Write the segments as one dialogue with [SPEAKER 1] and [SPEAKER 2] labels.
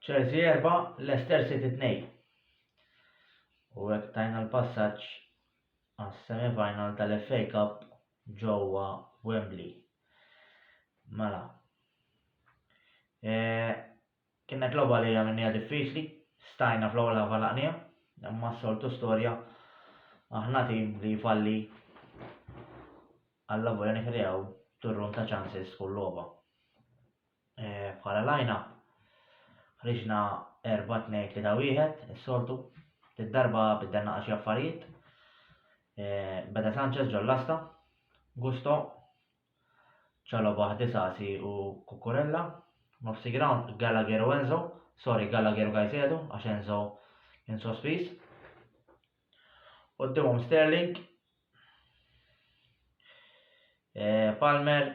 [SPEAKER 1] Chelsea 4, Leicester City 2. U hekk tajna l-passaġġ għas-semi-final tal-FA Cup ġewwa Wembley. Mela. Kienet logħba li għamilniha diffiċli, stajna fl-ewwel ħafa laqnija, imma s-soltu storja aħna tim li jfalli alla volja nikreaw turrun ta' chances kull logħba. Bħala line-up ħriġna 4-2-3-1, is-soltu, tid-darba biddelna xi affarijiet. Beda Sanchez ġol l-asta, Gusto, Chalobah, Disasi u Cucurella, nofsi ground Gallagher u Enzo, Gallagher u Caicedo għax Enzo kien sospiż. Qudiemhom Sterling, Palmer,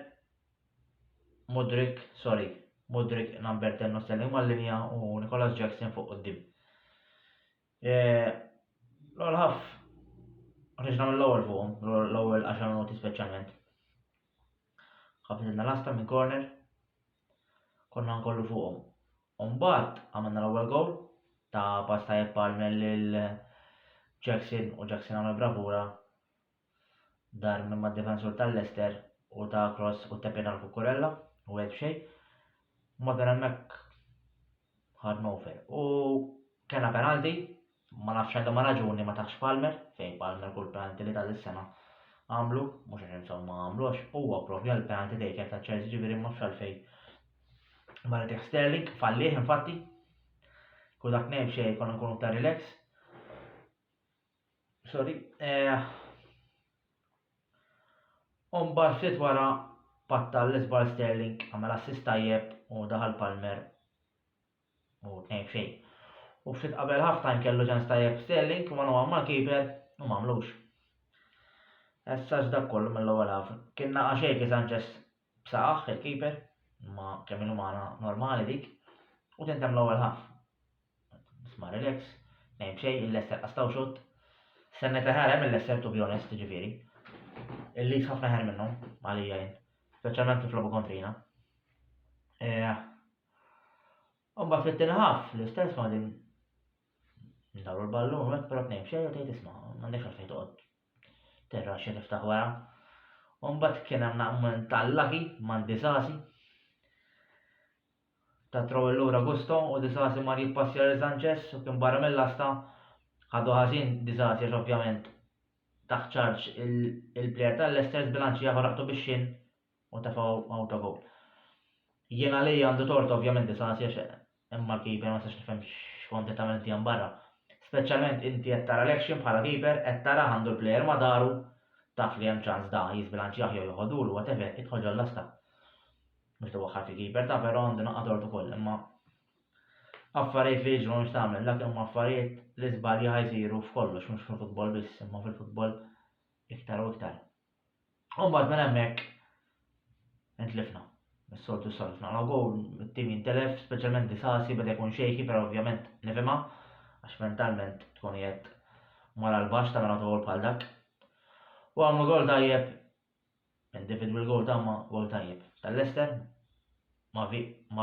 [SPEAKER 1] Mudryk number 10 Sterling mal-linja u Nicholas Jackson fuq quddiem. L-ewwel ħaf ħriġna mill-ewwel fuqhom, l-ewwel 10 minuti speċjalment. Ħafitilna l-asta minn corner, konna nkollu fuqhom. U mbagħad għamilna l-ewwel gowl ta' pass tajjeb Palmer lil Jackson u Jackson għamel bravura dar minn mad-difensur tal-Leicester u ta' cross u tepjena l-Cucurella u għed b'xejn. Mbagħad hemmhekk ħadna over. U kena penalti, ma nafx għandhom raġuni ma taħx Palmer, fejn Palmer kull penalti li tal-is-sena għamlu, mhux għax insomma għamlux, huwa proprju l-penalti taker ta' Chelsea ġifieri mhux għalfejn. Mara tieħ Sterling fallih infatti, kull dak ngħid xejn konna nkunu ta' relax. U mbagħad ftit wara patta l-isbal Sterling għamel assist tajjeb u daħal Palmer u 2-2. U ftit qabel halftime kellu ċans tajjeb Sterling u ma keeper u m'għamlux. Issa dak kollu mill-ewwel half. Kien naqa' xejn Sanchez b'saħħ il-keeper, ma kemm ilu magħna normali dik, u tintemm l-ewwel half. Isma' relax, 2-2 il-Leicester qastaw xut. Sennet ħarem il-Leicester to be honest ġifieri. Il-li ħafna ħer minnhom għalija jien, speċjalment fil-flobu kontrina. Mbagħad fit-tieni ħaf l-istess ma' din ndawru l-ballun hekk però 2-2 u tgħid isma' m'għandekx għalfejn toqgħod terraxxi tiftaħ wara. U mbagħad kien hemm naqmen tal-Lucky ma' Disasi. Ta' trow lura Gusto u Disasi mar jippassja lil Sanchez u kien barra mill-asta ħadu ħażin Disasi għax ovvjament taħt charge il-plejer tal-Leicester zbilanċi jaħraqtu bix-xin u tafaw autogol. Jien għalija għandu tort ovvjament Disasi għax imma l-keeper ma sax nifhem x'konti tagħmel inti barra. Speċjalment inti qed tara l-action bħala keeper qed tara għandu l-plejer ma daru taf li hemm ċans da jiżbilanċi jew joħodulu whatever idħol ġol l-asta. Mhux twaħħal fi keeper ta' però għandu naqgħa tort ukoll imma affarijiet li jiġru mhux tagħmel dak imma affarijiet li żbalji ħajsiru f'kollox mhux fil-futbol biss imma fil-futbol iktar u iktar. U mbagħad minn hemmhekk intlifna. Mis-soltu solfna. Gowl it-tim jintelef, speċjalment Disasi beda jkun xejki, però ovvjament nifhimha għax mentalment tkun qiegħed mara l-baxx tagħmel gol bħal dak. U għamlu gol tajjeb, individual gol ma gol tajjeb. Tal-Leicester ma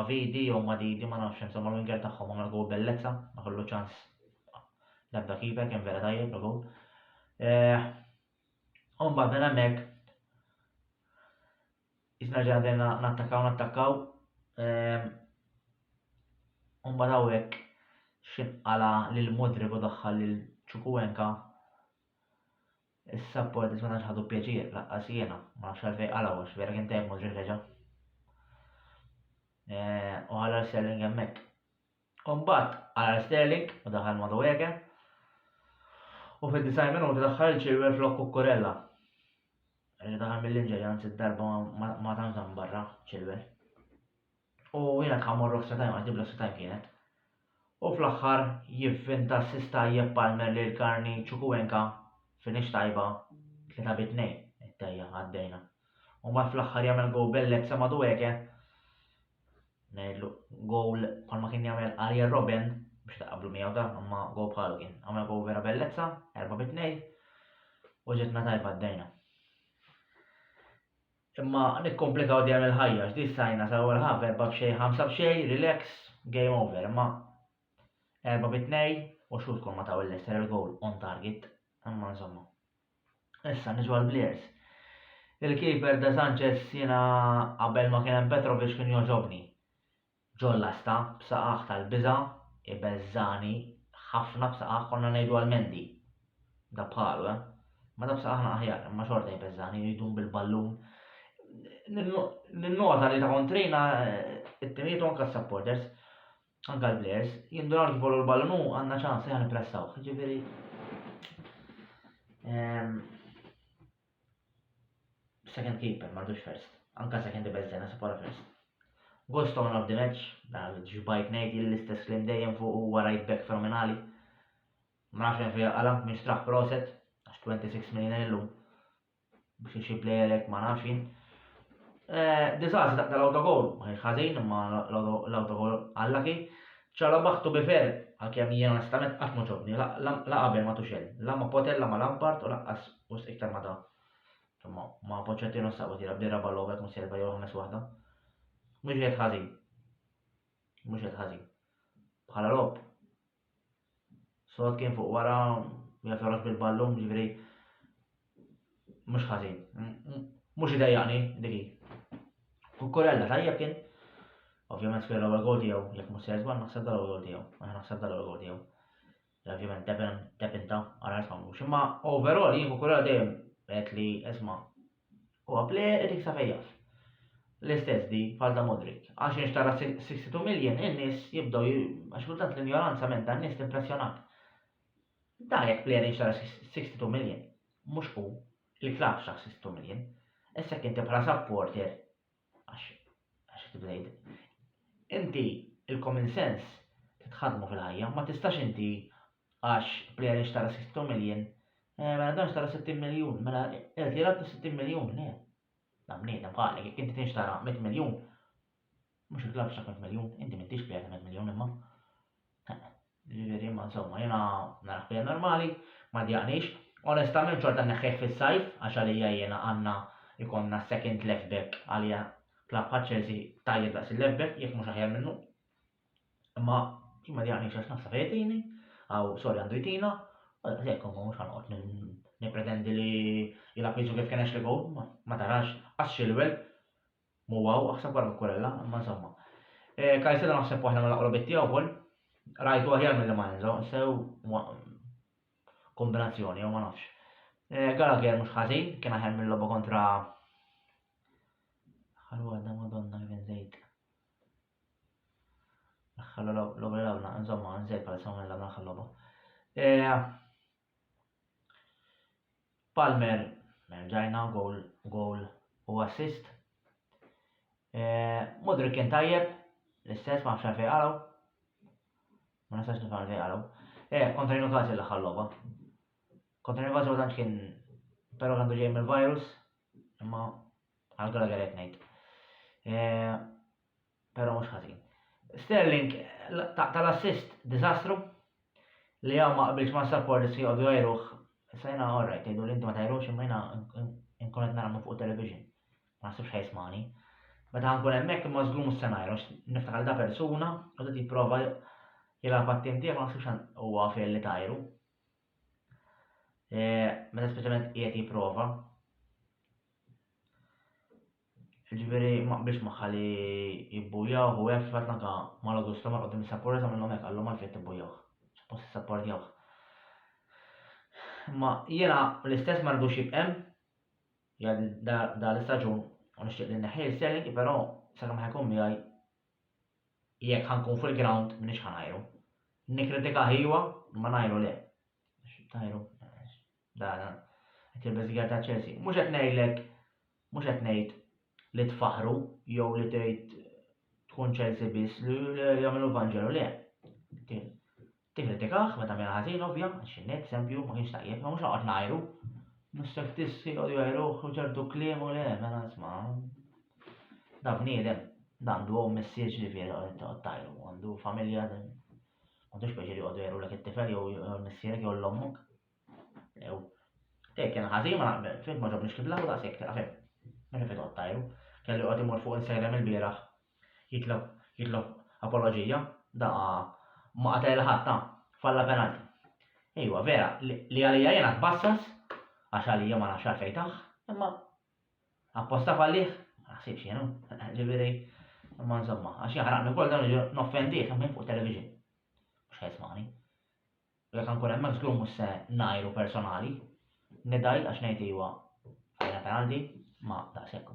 [SPEAKER 1] vidi jew ma didi ma nafx insomma l-winger tagħhom għamel gol bellezza, ma kollu ċans l-ebda keeper kien vera tajjeb l-gol. U mbagħad minn hemmhekk isna ġadena nattakkaw. U mbagħad hawnhekk xinqala lil Mudryk u daħħal lil Chukwuemeka. Is-support ma tantx ħadu pjaċir laqqas jiena, ma nafx għalfejn qalaw għax vera kien tajjeb Mudryk reġa'. U ħalla Sterling hemmhekk. U mbagħad ħalla Sterling u daħal Madueke. U fid-90 minuti daħħal Chilwell flok Cucurella. Daħal mill-inġeri anzi d-darba ma tanżam barra Chilwell. U jiena tħammur extra time għax dibla extra time kienet. U fl-aħħar jivvinta assist tajjeb Palmer lil Karni Chukwuemeka finish tajba 3-2 it-tajja għaddejna. U ma fl-aħħar jagħmel gowl Bellezza Madueke ngħidlu gowl bħalma kien jagħmel Arjen Robben biex taqablu miegħu da, imma gowl bħalu kien. Għamel gowl vera Bellezza 4-2 u ġetna tajba għaddejna. Imma nikkomplikaw dejjem il-ħajja x'di sajna sa ewwel ħaf 4-5 5-5 relax game over, imma 4-2 u xut kol ma taw il-Leicester il-gowl on target, imma insomma. Issa niġu għal-Blears. Il-keeper da Sanchez jiena qabel ma kien hemm Petrovic kien joġobni. Ġollasta b'saqaħ tal-biża, ibeżżani ħafna b'saqaħ konna ngħidu għal-Mendi. Da bħalu, ma da b'saqaħna aħjar, imma xorta jbeżżani jridun bil-ballun. N-nota li ta' kontrina it-timiet anka supporters anka l-Blears, jindunaw kif vollu l-ballonu għandna ċans li nippressaw. Ġifieri second keeper m'għandux first, anka second ibeżżena separa first. Ghost man of the match, ġbajt ngħid l-istess klim dejjem fuq huwa right back fenomenali. Ma nafx fejn għala minn straħ proset, għax 26 million illum biex xi plejlek ma nafx jien. Disasi ta' l-autogol, ħażin imma l-autogol għallaki, ċala baħtu bifer, għalkemm jien onestament qatt ma ġobni, la qabel ma Tuchel, la ma Potel, la ma Lampard u laqqas wis iktar ma da. Ma Pochettino sabu tira bdira ballovek mu serba jew ħames waħda. Mhux qed ħażin. Mhux qed ħażin. Bħala lob. Sod kien fuq wara jafferox bil-ballum ġifieri mhux ħażin. Mhux idejjaqni diki. Kukurella tajjeb kien. Ovvjament skur l-ewwel gol tiegħu jekk mhux se żball naħseb l-ewwel gol tiegħu. Aħna naħseb l-ewwel gol tiegħu. Ovvjament depinta ara nisfhmux. Imma overall jien Kukurella dejjem qed li isma' huwa plejer qed jiksab ejjaf. L-istess di falda Modric. Għax nixtara 62 million in-nies jibdew għax kultant l-ignoranza minn dan nies timpressjonat. Da jekk plejer jixtara 62 million, mhux hu il-klabb x'taħ 62 million. Issa kien bħala supporter għax tibdejt. Inti il-common sense titħadmu fil-ħajja, ma tistax inti għax plejer jixtara 62 million, mela dan xtara 60 miljun, mela irtirat 60 miljun, le. Da bniedem bħalek, jekk inti tinxtara 100 miljun, mhux il-klabb x'taħ 100 miljun, inti m'intix plejer 100 miljun imma. Ġifieri ma insomma jiena naraħ plejer normali, ma djaqniex. Onestament xorta neħħeħ fis-sajf għax għalija jiena għandna ikonna second left back għalija klabb bħal Chelsea tajjeb daqs il-left back jekk mhux aħjar minnu. Imma ma djaqniex għax naħseb jtini, aw sorry għandu jtina, jekk mhux ħanqod nipretendi li jilab jiġu kif kien Ashley Cole, ma tarax għax Chilwell mu wow aħseb wara Kukurella, imma insomma. Kajseda naħseb waħda mill-aqrobiet tiegħu wkoll, rajtu aħjar milli ma Enzo, sew kombinazzjoni jew ma nafx. Gallagher mhux ħażin, kien aħjar mill-logħba kontra ħallu għadda Madonna kif nżejt. Ħallu l-logħba li labna, insomma nżejt bħala sew mill-labna ħall-logħba. Palmer ġajna goal u assist. Modric kien tajjeb, l-istess ma nafx fejn qaraw. Ma nistax nifhem fejn qaraw. Kontra Newcastle l-aħħar logħba. Kontra Newcastle tant kien però għandu ġej mill-virus, imma għal Gallagher qed ngħid. Però mhux ħażin. Sterling tal-assist diżastru li hawn ma qbilx ma' supporters jgħodu jgħiruh. Sajna alright, jgħidu li inti ma tajrux imma jiena nkun qed nara fuq television. Ma naħsibx ħajsmani. Meta nkun hemmhekk imma żgur mhux se ngħidux, niftakar da persuna u qed jipprova jilgħab għat-tim tiegħek ma naħsibx huwa fejn li tajru. Meta speċjalment qiegħed jipprova. Ġifieri ma qbilx magħha li jibbujjaw u hekk fatt anke mal-Augusto mar qudiem is-supporters għamilhom hekk għallhom għalfejn tibbujjawh. Suppost issapportjawh. Ma jiena l-istess ma rridux jibqem, da l-istaġun u nixtieq li nneħħi Sterling, però sakemm ħajkun miegħi jekk ħankun fil-ground m'iniex ħanajru. Nikkritika ħiwa ma ngħidu le. Tajru da qed il-beżigar ta' Chelsea. Mhux qed ngħidlek, mhux qed ngħid li tfaħru jew li tgħid tkun Chelsea biss li jagħmlu Vangelo le. Tikkritikaħ meta mela ħażin ovvja, x'innet eżempju ma kienx tajjeb, ma mhux noqgħod ngħajru. Mistek tissi jgħodu jgħiruh u ċertu kliem u le, mela isma' da bniedem, da għandu għom messieġ li fieri toqgħod tajru, għandu familja m'għandux biex jgħodu jgħirulek it-tifel jew missierek jew l-ommok. Jew kien ħażin ma fint ma ġobniex kif laħu daqshekk taqfem. Meta fejn toqgħod tajru. Kellu joqgħod imur fuq Instagram il-bieraħ jitlob apoloġija, da ma qatel ħadd falla penalti. Ejwa vera li għalija jiena tbassas għax għalija ma nafx għalfejn taħ, imma apposta fallih, ma naħsibx jienu, ġifieri imma insomma, għax jaħraqni wkoll dan niġi noffendih minn fuq television. Mhux ħajsmani. U jekk nkun hemmhekk żgur mhux se ngħajru personali, nidaj għax ngħid iwa għalija penalti ma daqshekk.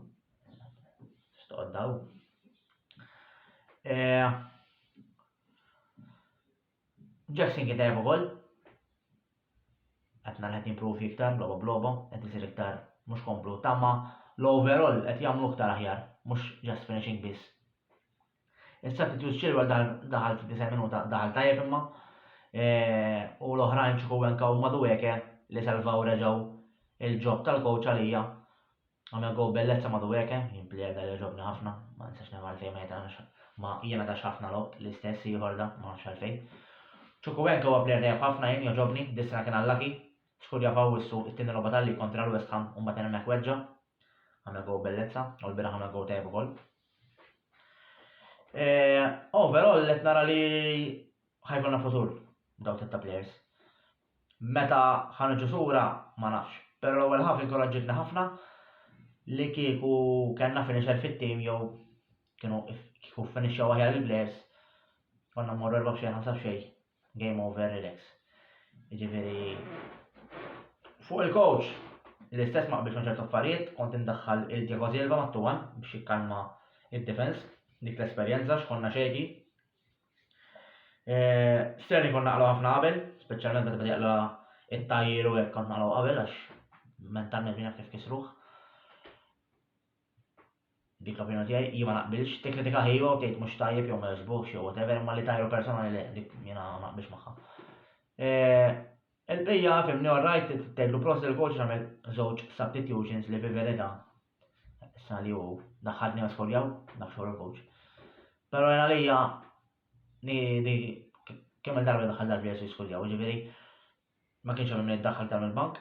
[SPEAKER 1] Stoqgħod daw. Jackson kien tajjeb ukoll. Qed nara qed improvi iktar bloba bloba, qed isir iktar mhux komplu tamma l-overall qed jagħmlu iktar aħjar, mhux just finishing biss. Is-substitute Chilwell daħal f'9 minuta daħal tajjeb imma u l-oħrajn Chukwuemeka u Madueke li salvaw reġgħu il-ġob tal-coach għalija. Għamel go bellezza Madueke, jimplier da li ġobni ħafna, ma nistax nefgħal fejn ma jiena tax ħafna lobt l-istess ieħor da ma nafx għalfejn. Chukwuemeka huwa plejer tajjeb ħafna jien joġobni, disna kien għall-laki, skur jafaw issu it-tieni roba tal-li kontra l-West Ham u mbagħad hemmhekk weġġa. Għamel go bellezza, u l-bieraħ għamel go tajjeb ukoll. Overall qed nara li ħajkonna futur daw tlieta players. Meta ħanġu sura ma nafx, però l-ewwel ħaf inkoraġġitni ħafna li kieku kellna finisher fit-team jew kienu finixxew aħjar il-players konna mmorru 4-5 xejn, game over, relax. Jiġifieri fuq il-coach l-istess ma qbilx ċertu affarijiet, kont indaħħal il-Diego Silva mat-tuwan biex jikkalma id-defense, dik l-esperjenza x'konna xejki. Sterling konna naqgħu ħafna qabel, speċjalment meta beda jaqla it-tajjir u hekk kont naqgħu qabel għax mentalment min kif kisruh. Dik l-opinjoni tiegħi jiena ma naqbilx, tikkritika ħejwa u tgħid mhux tajjeb jew ma jogħġbux jew whatever imma li tajru personali le dik jiena ma naqbilx magħha. Il-bqija fimni all-right tgħidlu prost il-coach nagħmel żewġ substitutions li fil-verità issa li hu daħħalni maskoljaw dak xogħol il-coach. Però jiena għalija kemm il-darba daħħal darba jesu jiskoljaw, ġifieri ma kienx hemm min iddaħħal tal bank.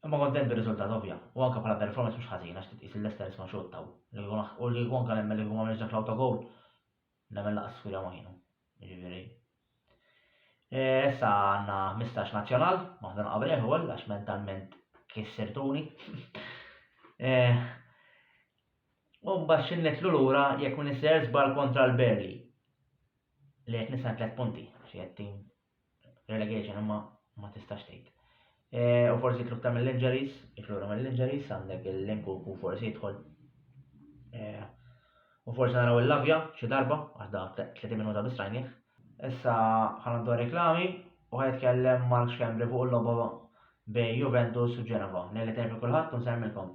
[SPEAKER 1] Imma kontent bir-riżultat ovvja, u anke bħala performance mhux ħażin għax titqis il-Leicester isma' xottaw. U li anke nemmen li huma m'għamilx dak l-autogol, nemmen laqas skurja ma kienu. Jiġifieri. Issa għandna 15 nazzjonal, waħda naqbel ukoll għax mentalment kissertuni. U mbagħad x'innetlu lura jekk min isser żball kontra l-Burnley. Li qed nisa 3 punti, xi qed tim relegation imma ma tistax tgħid. U forsi jitlu ta' mill-injuries, għandek il-Limpu u forsi jidħol. U forsi naraw il-Lavja xi darba, għax da 30 minuta biss rajnieh. Issa ħanaddu reklami u ħajtkellem Mark Schembri fuq il-logħba bejn Juventus u Genova. Nelli tajb kulħadd u nsemmilkom.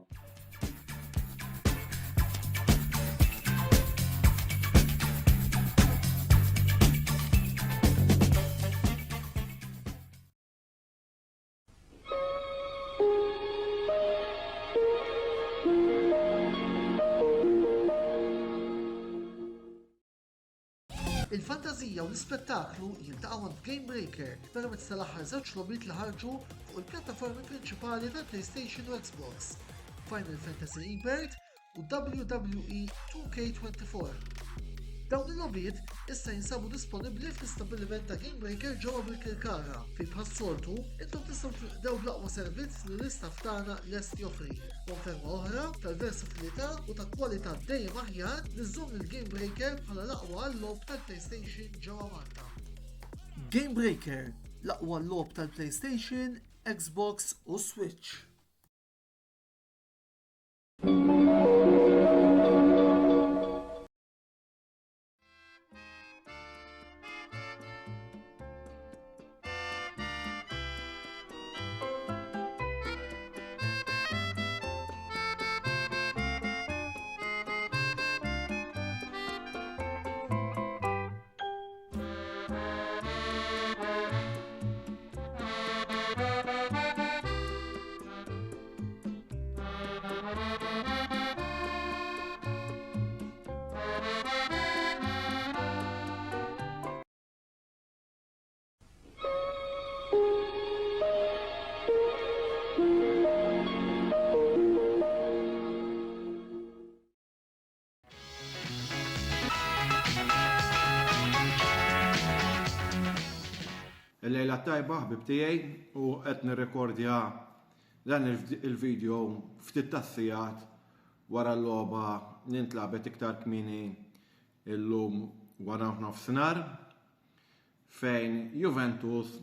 [SPEAKER 2] Il-fantazija u l-ispettaklu jiltaqgħu għand Game Breaker permezz tal-aħħar żewġ logħbiet li ħarġu fuq il-pjattaformi prinċipali tal-PlayStation u Xbox, Final Fantasy Rebirth u WWE 2K24. Dawn il-logħbiet issa jinsabu disponibbli fl-istabbiliment ta' Game Breaker ġewwa bil-Kirkara fejn bħas-soltu intom tistgħu tilqgħu bl-aqwa servizz li l-istaff tagħna lesti joffri. Konferma oħra tal-versatilità u ta' kwalità dejjem aħjar li żżomm il-Game Breaker bħala l-aqwa logħob tal-PlayStation ġewwa Malta. Game Breaker, l-aqwa logħob tal-PlayStation, Xbox u Switch.
[SPEAKER 3] tajba ħbib tiegħi u qed nirrekordja dan il-video ftit tassijat wara l-logħba nintlabet iktar kmieni illum wara nofsinhar fejn Juventus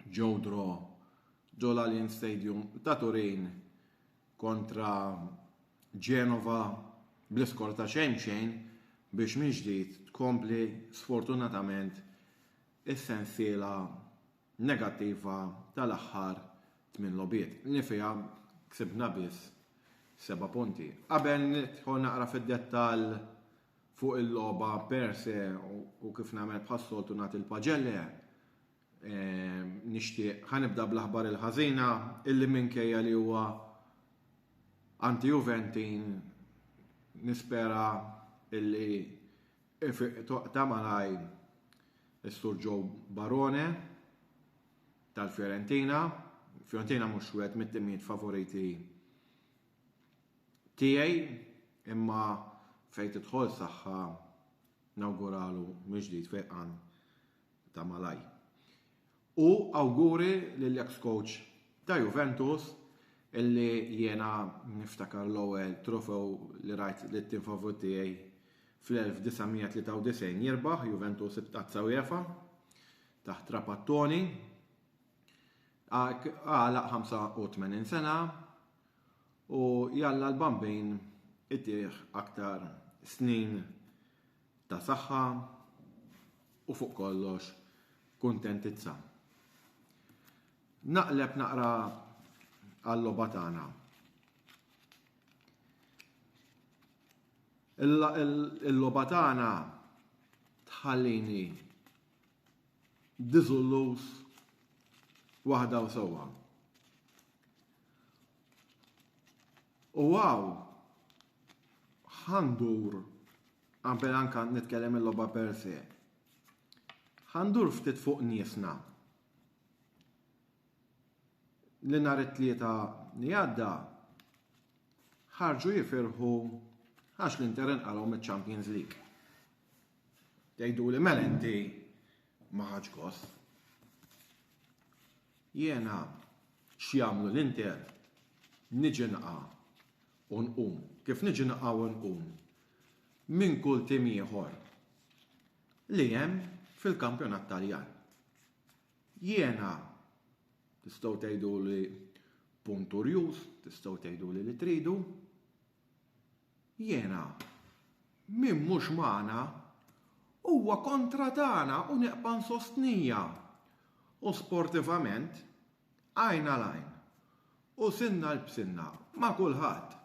[SPEAKER 3] ġew draw ġew l-Allianz Stadium ta' Turin kontra Genova bl-iskor ta' xejn biex minn ġdid tkompli sfortunatament is-sensiela negattiva tal-aħħar 8 logħbiet li fiha ksibna biss 7 punti. Qabel nidħol naqra fid-dettall fuq il-logħba per se u kif nagħmel bħas-soltu nagħti il-paġelle, nixtieq ħanibda bl-aħbar il-ħażina illi minkejja li huwa anti-Juventin nispera illi ta' malaj is-Sur Joe Barone tal-Fiorentina. Fiorentina mhux wieħed mit-timijiet favoriti tiegħi imma fejn tidħol saħħa nawguralu mill-ġdid feqan ta' malaj. U awguri lill-ex coach ta' Juventus illi jiena niftakar l-ewwel trofew li rajt lit-tim favur tiegħi fl-1993 jirbaħ Juventus b'tazza UEFA taħt Trapattoni għalaq 85 sena u jalla l-bambin ittieħ aktar snin ta' saħħa u fuq kollox kuntentizza. Naqleb naqra għall-logħba tagħna. Il-logħba tagħna tħallini diżullus waħda u sewwa. U wow, ħandur qabel anke nitkellem il-logħba per se. Ħandur ftit fuq niesna. Li nhar it-tlieta li għadda ħarġu jifirħu għax l-Inter inqalgħu miċ-Champions League. Tgħiduli mela inti ma ħaġ gost. Jiena x'jagħmlu l-Inter niġi naqa' u nqum. Kif niġi naqa' u nqum minn kull tim ieħor li hemm fil-kampjonat Taljan. Jiena tistgħu tgħiduli punturjus, tistgħu tgħiduli li tridu. Jiena min mhux magħna huwa kontra tagħna u neqpa' nsostnija. U sportivament għajn għal għajn u sinna l-bsinna ma' kulħadd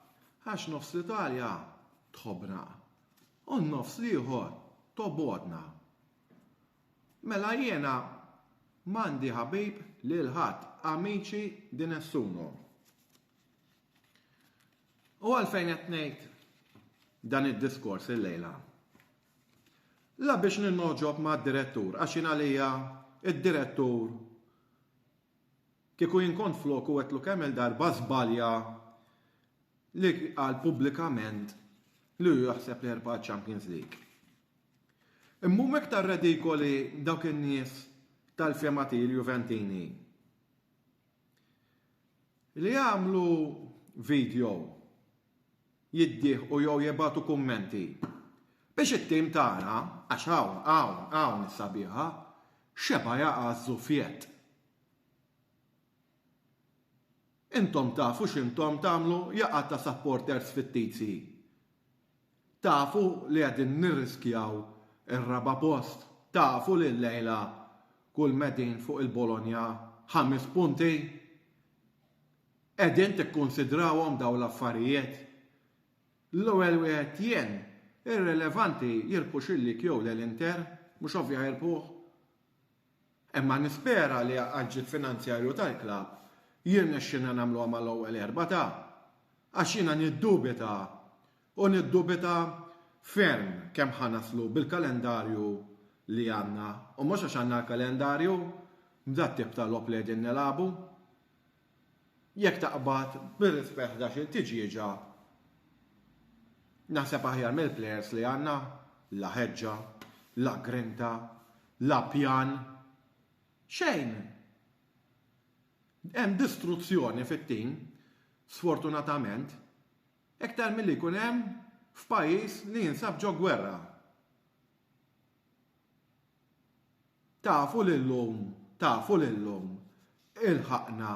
[SPEAKER 3] għax nofs l-Italja tħobbna u n-nofs l-ieħor tobodna. Mela jiena m'għandi ħabib lil ħadd amici di nessuno. U għalfejn qed ngħid dan id-diskors illejla. La biex ninnoġob mad-direttur għax jien għalija id-direttur kieku jinkont floku għetlu kemm il-darba żbalja li qal pubblikament li jaħseb li jerba' Champions League. Imma iktar redikoli dawk in-nies tal-fjamati Juventini li jagħmlu video jiddieħ u jew jibgħatu kummenti biex it-tim tagħna għax hawn is-sabiħa xeba jaqa' żufjet. Intom tafu x'intom tagħmlu jaqa' ta' supporters fit-tizzi. Tafu li qegħdin nirriskjaw ir-raba' post. Tafu li llejla kull medin fuq il-Bologna 5 punti. Qegħdin tikkunsidrawhom dawn l-affarijiet. L-ewwel wieħed jien irrelevanti jirbux illik jew l-Inter, mhux ovvja jirbuh. Imma nispera li għaġġit finanzjarju tal-klab jirnexxina nagħmluha mal-ewwel erbata għax jiena niddubita u niddubita ferm kemm ħanaslu bil-kalendarju li għandna u mhux għax għandna l-kalendarju b'dat tip tal-lob li qegħdin nilagħbu. Jekk taqbad bir-rispett da xi tiġieġa naħseb aħjar mill-plejers li għandna la ħeġġa, la grinta, la pjan. Xejn. Hemm distruzzjoni fit-tim, sfortunatament, iktar milli jkun hemm f'pajjiż li jinsab ġo gwerra. Tafu lillum, ilħaqna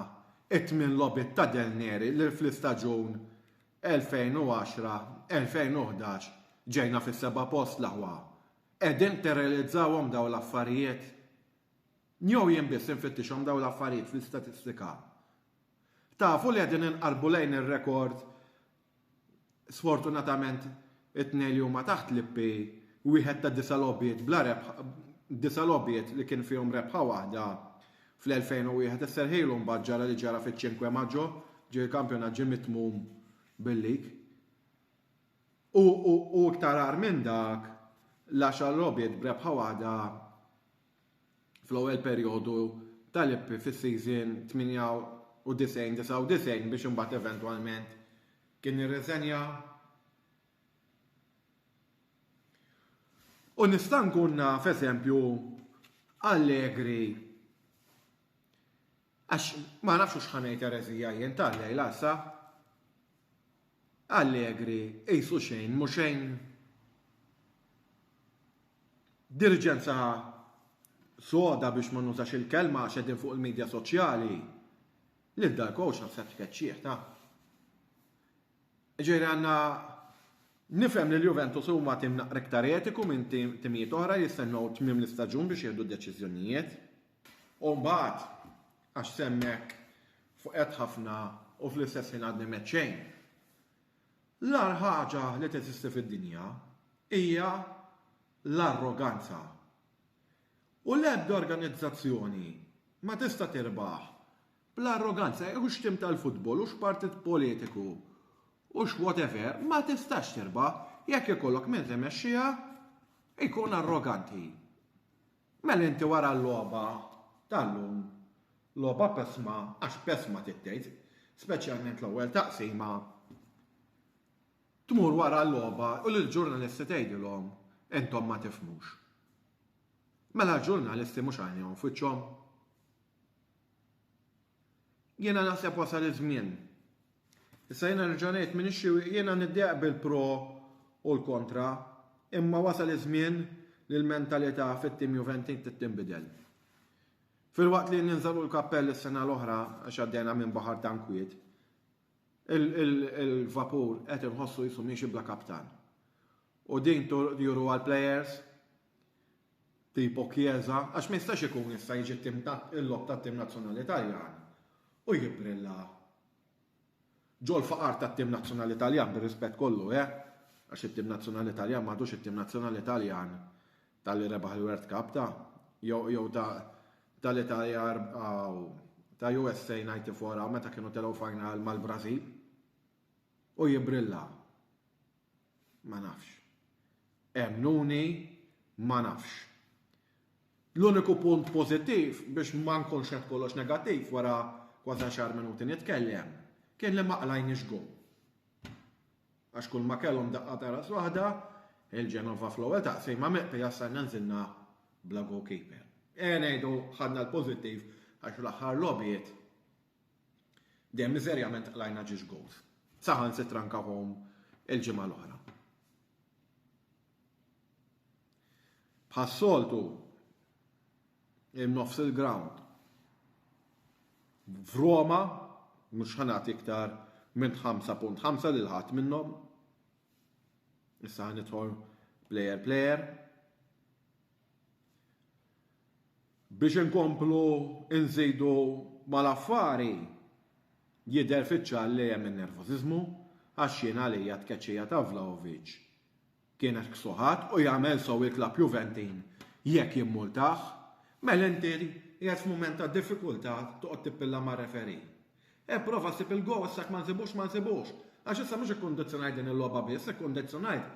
[SPEAKER 3] it-tmin lobit ta' Del Neri li fl-istaġun 2010-2011 ġejna fis-seba' post l-aħwa. Qegħdin terrealizzawhom daw l-affarijiet. Jew jien biss infittixhom daw l-affarijiet fl-istatistika. Tafu li qegħdin inqarbu lejn ir-rekord sfortunatament it-tnejn li huma taħt l-ippi wieħed ta' disa' lobbiet bla rebħa, disa' lobbiet li kien fihom rebħa waħda fl-2001 isserħilhom baġġara li ġara fiċ-5 Maġġo ġie l-kampjonat ġie mitmum bil-lig. U iktar għar minn dak l-10 lobbiet b'rebħa waħda fl-ewwel perjodu tal-ippi fis-season 98-99 biex imbagħad eventwalment kien irreżenja. U nista' nkun naf eżempju Allegri għax ma nafx x'ħanejt ereżija jien tal-lejla sa. Allegri qisu xejn mhu xejn. Diriġenza soda biex ma nużax il-kelma għax qegħdin fuq il-medja soċjali. Lil dal-coach naħseb tkeċċieħ ta'. Ġejri għandna nifhem li l-Juventus huma tim naqra iktar etiku minn timijiet oħra jistennew tmiem l-istaġun biex jieħdu d-deċiżjonijiet. U mbagħad għax semmek fuqet ħafna u fl-istess ħin għadni meċċejn. L-ar ħaġa li teżisti fid-dinja hija l-arroganza. U l-ebda organizzazzjoni ma tista' tirbaħ bl-arroganza, u x'tim tal-futbol, u x'partit politiku, u x'whatever, ma tistax tirbaħ jekk ikollok min timexxiha jkun arroganti. Mela inti wara l-logħba tal-lum, logħba pesma, għax pesma tittejt, speċjalment l-ewwel taqsima, tmur wara l-logħba u lill-ġurnalisti tgħidilhom intom ma tifhmux. Mela l-ġurnalisti mhux għajnejhom f'wiċċhom. Jiena naħseb wasal iż-żmien. Issa jiena nerġa' ngħid min jiena niddeq bil-pro u l-kontra, imma wasal iż-żmien li l-mentalità fit-tim Juventus tinbidel. Fil-waqt li ninżalu l-kappell is-sena l-oħra għax għaddejna minn baħar tankwiet, il-vapur qed inħossu jisu miexi bla kaptan. U din juru għal-plejers tipo Chiesa, għax ma jistax ikun issa jiġi il-lob tat-tim nazzjonali Taljan u jibrilla ġol faqar tat-tim nazzjonali Taljan bir-rispett kollu, għax it-tim nazzjonali Taljan m'għadux it-tim nazzjonali Taljan tal-li rebaħ il-World Cup jew tal-Italja ta' USA 94 meta kienu telgħu final mal-Brażil u jibrilla. Ma nafx. Emmnuni ma nafx. L-uniku punt pożittiv biex ma nkunx qed kollox negattiv wara kważi 10 minuti nitkellem kien li ma qlajniex gol. Għax kull ma kellhom daqqa ta' ras waħda, il-Ġenova fl-ewwel taqsima meqpija sarna nżilna bla goalkeeper. Ngħidu ħadna l-pożittiv għax l-aħħar logħbiet dejjem miżerjament qlajna ġiex gols. Saħan sitrankahom il-ġimgħa l-oħra. Bħas-soltu nofs il-ground. F'Roma mhux ħanati iktar minn 5.5 lil ħadd minnhom. Issa nidħol player. Biex inkomplu nżidu mal-affari jidher fiċ-ċar li hemm in-nervożiżmu għax jien għalija tkeċċija ta' Vlahovic kienet ksuħat u jagħmel sewi klab Juventin jekk jimmultaħ, mela inti qiegħed f'mument ta' diffikultà toqgħod tippilla ma' referi. Prova ssib il-gow issa ma nsibux. Għax issa mhux ikkundizzjonajt din il-logħba biss, ikkundizzjonajt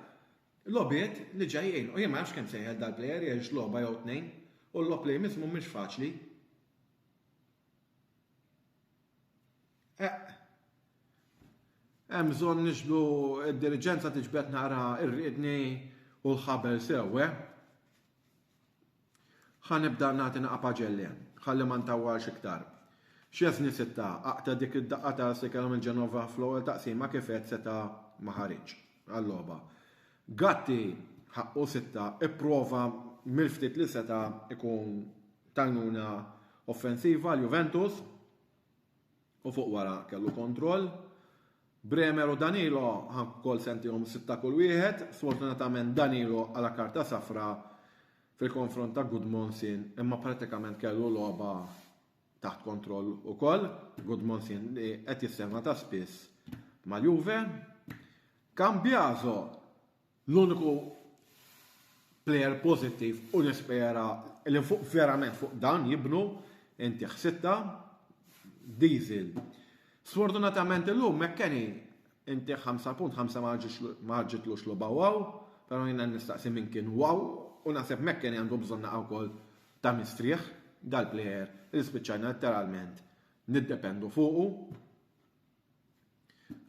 [SPEAKER 3] logħbiet li ġejjin u jien ma nafx kemm sejħel dal-plejer jgħix logħba jew tnejn u l-logħb li jmiss mhumiex faċli. Hemm bżonn nixbdu d-diriġenza tiġbed nara r-riedni u l-ħabel sew, Ħanibda nagħti naqa' paġellien. ħalli ma ntawwalx iktar. X'jeżni sitta aqta dik id-daqqa ta' Sikela minn Ġenova fl-ewwel taqsima kif qed seta' ma ħareġ għall-logħba. Gatti ħaqqu sitta ipprova mill-ftit li seta' ikun tajnuna offensiva l-Juventus u fuq wara kellu kontroll. Bremer u Danilo ħankol sentihom sitta kull wieħed, sfortunatament Danilo għala karta safra fil-konfront ta' Gudmundsson imma pratikament kellu logħba taħt kontroll ukoll. Gudmundsson li qed jissemma ta' spiss mal-Juve. Cambiaso l-uniku player pozittiv u nispera li fuq verament fuq dan jibnu inti ħsitta Diesel. Sfortunatament illum McKennie inti 5.5 ma ġitlux lu bawaw, però jina nistaqsi minn kien waw u naħseb McKennie għandu bżonna wkoll ta' mistrieħ dal-plejer li spiċċajna letteralment niddependu fuqu.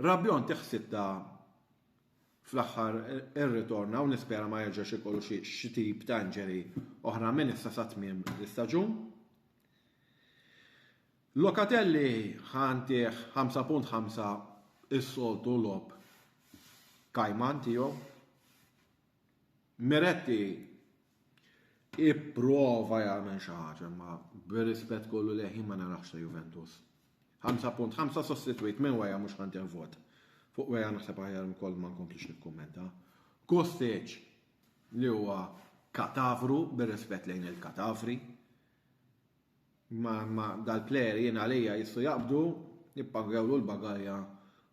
[SPEAKER 3] Rabjon tiħsitta fl-aħħar ir-ritorna u nispera ma jerġax ikollu xi tip ta' inġeri oħra minn issa sa tmiem l-istaġun. Locatelli ħantih 5.5 is-soltu lob Kajman tiegħu. Miretti ipprova jagħmel xi ħaġa ma bir-rispett kollu leħin ma narax Juventus. 5.5 sostitwit minn wejja mhux ħanti vot. Fuq wejja naħseb aħjar ukoll ma nkomplix nikkummenta. Kostic li huwa katavru bir-rispett lejn il-katavri. Ma dal-plejer jien għalija jistgħu jaqbdu, jippagawlu l-bagalja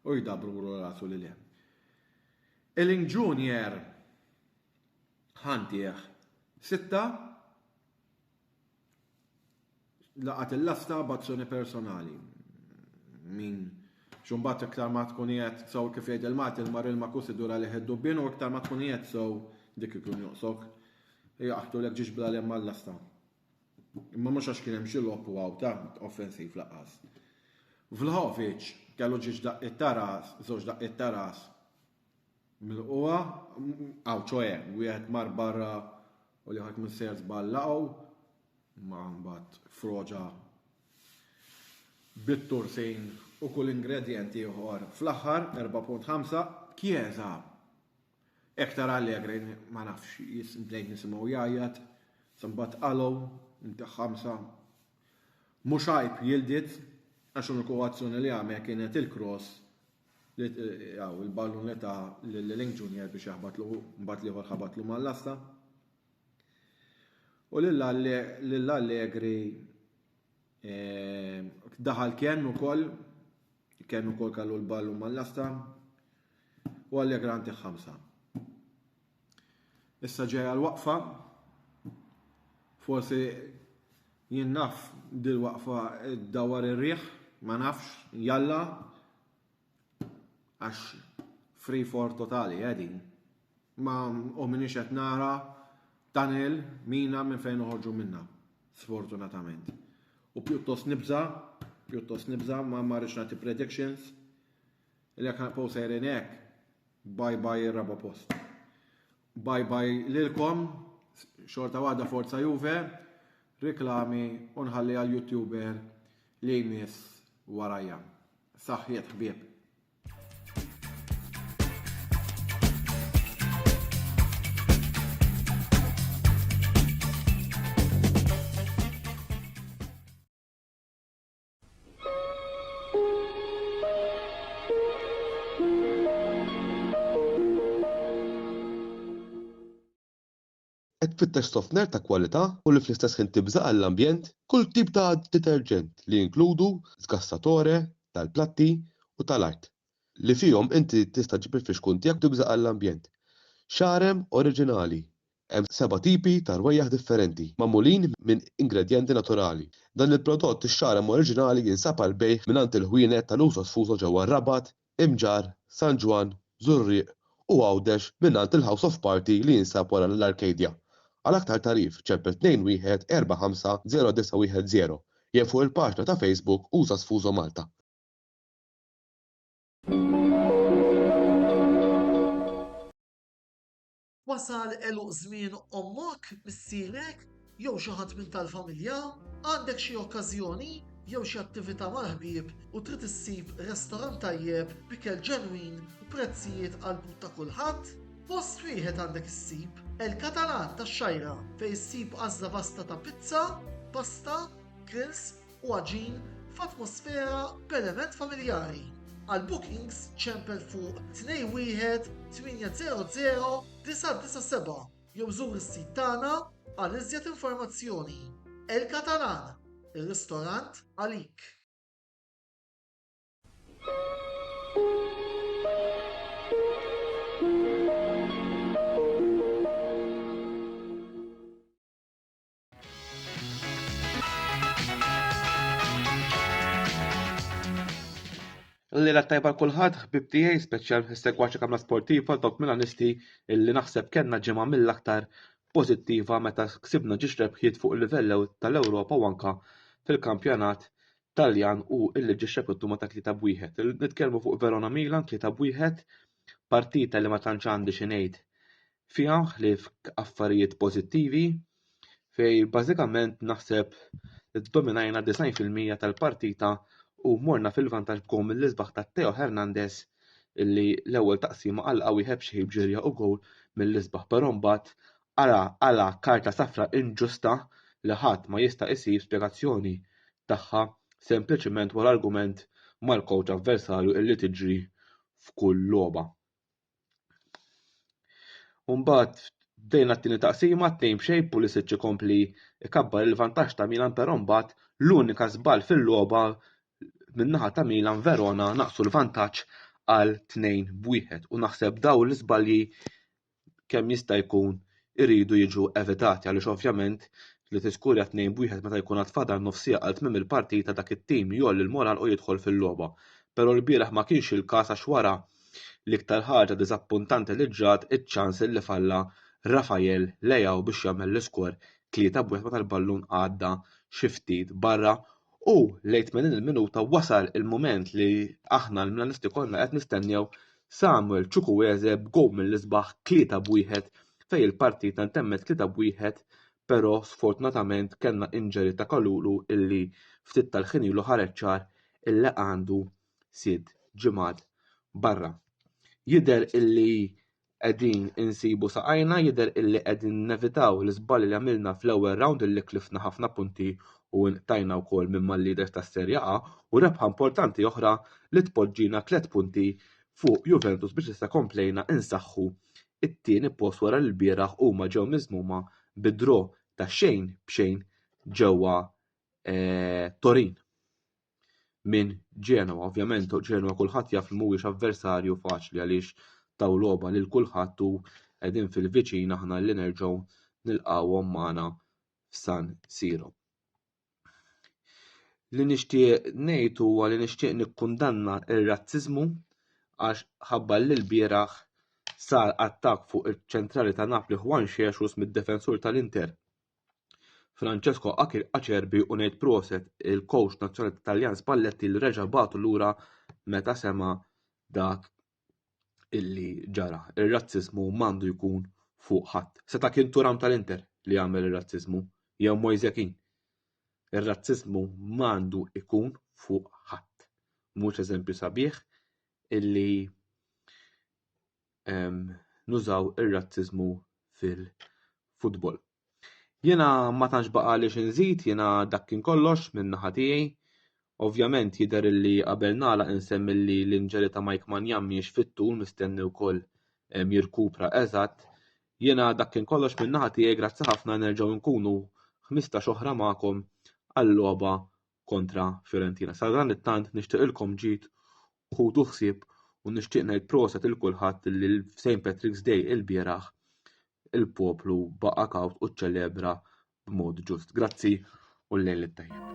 [SPEAKER 3] u jdabru rasu lil hemm. Elling Junior ħantih 6 laqat il-lasta b'azzjoni personali. Min xumbat iktar ma tkun qiegħed sew kif jgħid il-mat il-mar il-makus idura li ħeddu bin u iktar ma tkun qiegħed sew dik ikun joqsok jaqtu lek ġiex bla lemma l-lasta. Imma mhux għax kien hemm xi lob waw ta' offensiv laqqas. Vlahovic kellu ġiex daqqiet taras, żewġ daqqiet taras mill-qwa aw ċoe wieħed mar barra u li ħadd minn sejrs ballaqgħu ma mbagħad froġa bit-tursejn u kull ingredjenti ieħor. Fl-aħħar 4.5 Chiesa. Ektar Allegri ma nafx jisbdejt nisimgħu jgħajjat, sambat qalgħu inti 5 mhux għajb jildiet għax l-kowazzjoni li għamel kienet il-cross il-ballun li ta' l-Elling Junior biex jaħbatlu mbagħad liħor ħabatlu mal-lasta. U lill-Allegri daħal kien ukoll kallu l-ballun mal-lasta u Allegri għandi 5. Issa ġejja l-waqfa forsi jien naf dil-waqfa dawar ir-riħ ma nafx jalla għax free for totali din. Ma u minix qed nara tunnel mina minn fejn uħorġu minna, sfortunatament. U pjuttost nibża ma marriċ nagħti predictions li jekk naqgħu sejrin hekk bye ir-raba post. Bye lilkom, xorta waħda forza Juve, riklami u nħalli għal-YouTuber li jmiss warajja. Saħħiet ħbieb.
[SPEAKER 4] Qed tfittex sofner ta' kwalità u li fl-istess ħin tibża' għall-ambjent kull tip ta' deterġent li jinkludu skassatore tal-platti u tal-art li fihom inti tista' ġib il-fixkun tiegħek tibża' għall-ambjent. Xarem oriġinali. Hemm 7 tipi ta' rwejjaħ differenti magħmulin minn ingredjenti naturali. Dan il-prodott ix-xarem oriġinali jinsab għal bejgħ mingħand il-ħwienet tal-Usos Fuso ġewwa Rabat, Imġar, San Ġwan, Żurrieq u Għawdex mingħand il-House of Party li jinsab wara l-Arcadia. Għal aktar tarif ċempel 21 45 0910 jew fuq il-paġna ta' Facebook Usos Fuso Malta.
[SPEAKER 2] Wasal elu żmien ommok missierek jew xi ħadd minn tal-familja, għandek xi okkażjoni jew xi attività mal-ħbieb u trid issib restorant tajjeb b'ikel ġenwin u prezzijiet qalbu ta' kulħadd? Post wieħed għandek issib El Catalan tax-Xajra fejn issib għażla vasta ta' pizza, pasta, grills u għaġin f'atmosfera b'element familjari. Għal bookings ċempel fuq 21 800 997 jew żur is-sit tagħna għal iżjed informazzjoni. El Catalan, ir-ristorant għalik.
[SPEAKER 4] L-lejla tajba kulħadd, ħbib tiegħi speċjal is-segwaċi kamra sportiva dawk milanisti illi naħseb kellna ġimgħa mill-aktar pożittiva meta ksibna ġiex rebħiet fuq il-livell tal-Ewropa u anke fil-kampjonat Taljan u illi ġiex rebħitu ta' 3-1. Nitkellmu fuq Verona Milan 3-1, partita li ma tantx għandi xi ngħid fiha ħlief affarijiet pożittivi fejn bażikament naħseb iddominajna 90% tal-partita u morna fil-vantaġġ b'gol mill-isbaħ ta' Theo Hernandez illi l-ewwel taqsima għalqa wieħed b'xi ġirja u gol mill-isbaħ, però mbagħad għala karta safra inġusta li ħadd ma jista' jsib spjegazzjoni tagħha sempliċement wara argument mal-kowċ avversarju illi tiġri f'kull logħba. U mbagħad bdejna t-tieni taqsima 2-2 Pulisic ikompli ikabbar il-vantaġġ ta' Milan, però mbagħad l-unika żball fil-logħba min-naħa ta' Milan Verona naqsu l-vantaġġ għal 2-1 u naħseb dawn l-iżbalji kemm jista' jkun iridu jiġu evitati għaliex ovvjament li tiskurja 2-1 meta jkun għad fadal nofsija għal tmiem il-partita dak it-tim jolli l-moral u jidħol fil-logħba. Però l-bieraħ ma kienx il-każ għax wara l-iktar ħaġa diżappuntanti li ġrat iċ-ċans li falla Rafael Leao biex jagħmel l-iskor 3-1 meta l-ballun għadda xi ftit barra. U lejt minn il-minuta wasal il-moment li aħna l-Milanisti kollha qed nistennew Samuel Chukwueze b'gol mill-isbaħ 3-1 fejn il-partita ntemmet 3-1, però sfortunatament kellna injury ta' Kalulu illi ftit tal-ħin ilu ħareġ ċar illi għandu sied ġimgħat barra. Jidher illi qegħdin insibu saqajna, jidher illi qegħdin nevitaw l-iżballi li għamilna fl-ewwel round illi klifna ħafna punti u ntajna wkoll minn mal-leaders tas-Serja A u rebħa importanti oħra li tpoġġina 3 punti fuq Juventus biex issa komplejna insaħħu it-tieni post wara l-bieraħ huma ġew miżmuma bid-draw ta' 0-0 ġewwa Torin minn Genoa. Ovvjament Genoa kulħadd jaf li mhuwiex avversarju faċli għaliex taw logħba lil kulħadd u qegħdin fil-viċin aħna li nerġgħu nilqawhom magħna f'San Siro. Li nixtieq ngħid huwa li nixtieq nikkundanna r-razziżmu għax ħabba li l-bieraħ sar attakk fuq iċ-ċentrali ta' Napoli Juan Jesus mid-defensur tal-Inter Francesco Acerbi u ngħid proset il-kowċ nazzjonali Taljan Spalletti li reġa' bagħtu lura meta sema dak illi ġara. Ir-razziżmu m'għandu jkun fuq ħadd. Seta' kien Turam tal-Inter li jagħmel ir-razziżmu jew Moise Kean. Ir-razziżmu m'għandu jkun fuq ħadd. Mhux eżempju sabiħ illi nużaw ir-razziżmu fil-futbol. Jiena ma tantx baqali xi nżid, jiena dak kien kollox minn naħa tiegħi. Ovvjament jidher illi qabel nagħlaq insemmi li l-inġeri ta' Mike Maignan mhijiex fit-tul mistenni wkoll jirkupra eżatt. Jiena dak kien kollox minn naħa tiegħi, grazzi ħafna nerġgħu nkunu 15 oħra magħkom għall-logħba kontra Fiorentina. Sa dan it-tant nixtieqilkom ġid ħudu ħsieb u nixtieq ngħid proset il kulħadd li St. Patrick's Day il-bieraħ il-poplu baqa' kawt u ċċelebra b'mod ġust. Grazzi u l-lejl it-tajjeb.